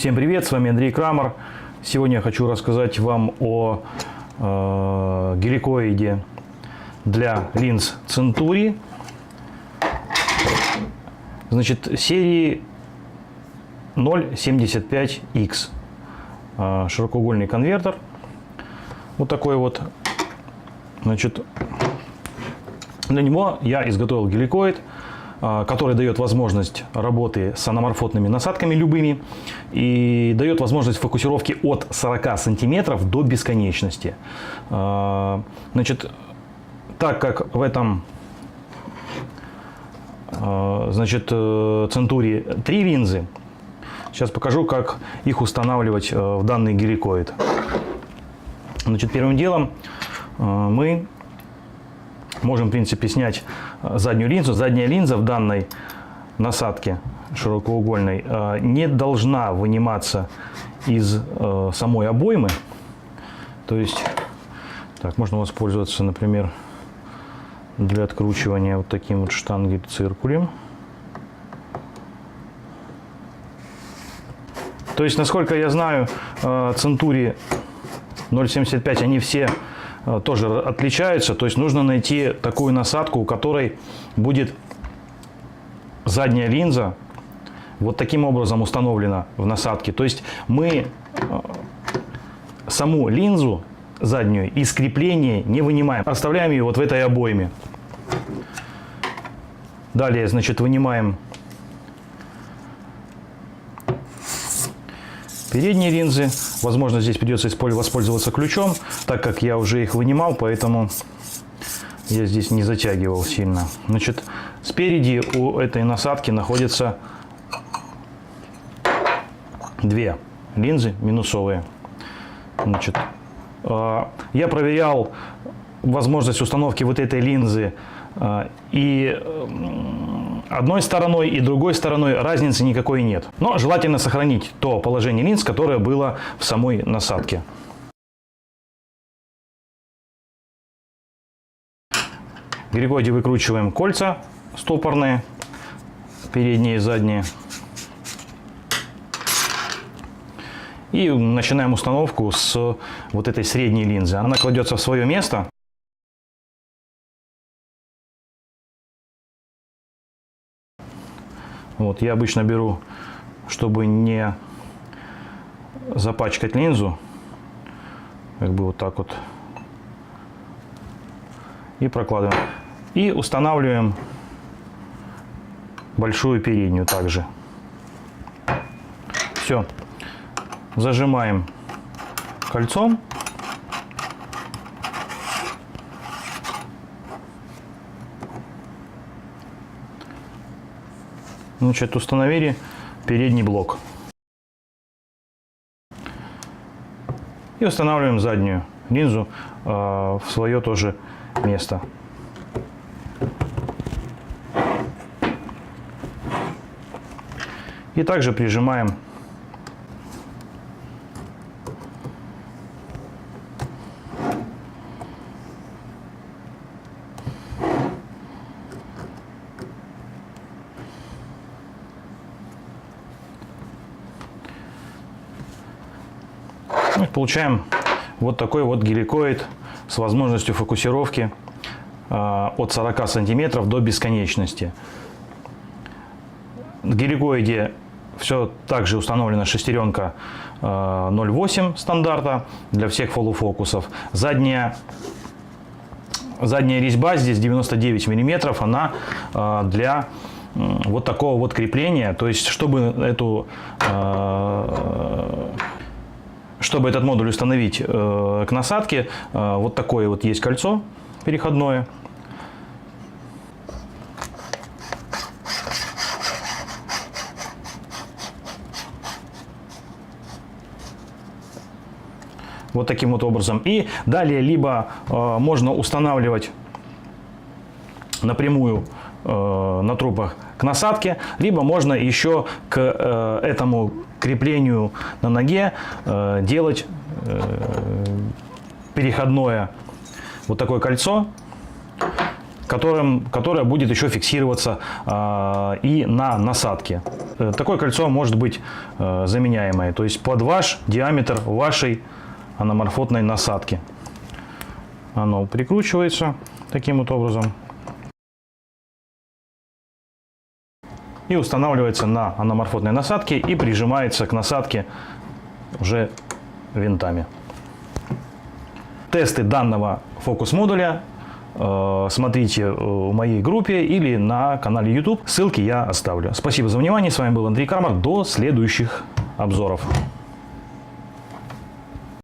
Всем привет, с вами Андрей Крамер. Сегодня я хочу рассказать вам о геликоиде для линз Centuri, значит, серии 0,75X. Широкоугольный конвертер. Вот такой вот. Значит, для него я изготовил геликоид, который дает возможность работы с аноморфотными насадками любыми и дает возможность фокусировки от 40 сантиметров до бесконечности. Значит, так как в этом Centuri 3 линзы, сейчас покажу, как их устанавливать в данный геликоид. Значит, первым делом мы можем, в принципе, снять заднюю линзу. Задняя линза в данной насадке широкоугольной не должна выниматься из самой обоймы. То есть, так, можно воспользоваться, например, для откручивания вот таким вот штангель-циркулем. То есть, насколько я знаю, Centuri 0,75, они все тоже отличаются. То есть нужно найти такую насадку, у которой будет задняя линза вот таким образом установлена в насадке. То есть мы саму линзу заднюю из крепления не вынимаем, оставляем ее вот в этой обойме. Далее, значит, вынимаем передние линзы. Возможно, здесь придется воспользоваться ключом, так как я уже их вынимал, поэтому я здесь не затягивал сильно. Значит, спереди у этой насадки находятся две линзы минусовые. Значит, я проверял возможность установки вот этой линзы и одной стороной и другой стороной, разницы никакой нет. Но желательно сохранить то положение линз, которое было в самой насадке. В геликоиде выкручиваем кольца стопорные, передние и задние. И начинаем установку с вот этой средней линзы. Она кладется в свое место. Вот, я обычно беру, чтобы не запачкать линзу, как бы вот так вот, и прокладываем. И устанавливаем большую переднюю также. Все. Зажимаем кольцом. Значит, установили передний блок. И устанавливаем заднюю линзу в свое тоже место. И также прижимаем . Получаем вот такой вот геликоид с возможностью фокусировки от 40 сантиметров до бесконечности. В геликоиде все также установлена шестеренка 0,8 стандарта для всех фоллофокусов. Задняя резьба здесь 99 миллиметров, она для вот такого вот крепления. То есть, чтобы этот модуль установить к насадке, вот такое вот есть кольцо переходное. Вот таким вот образом. И далее либо можно устанавливать напрямую на трубах к насадке, либо можно еще к этому креплению на ноге делать переходное вот такое кольцо, которое будет еще фиксироваться и на насадке. Такое кольцо может быть заменяемое, то есть под ваш диаметр вашей аноморфотной насадки. Оно прикручивается таким вот образом и устанавливается на аноморфотной насадке и прижимается к насадке уже винтами. Тесты данного фокус-модуля смотрите в моей группе или на канале YouTube. Ссылки я оставлю. Спасибо за внимание. С вами был Андрей Кармак. До следующих обзоров.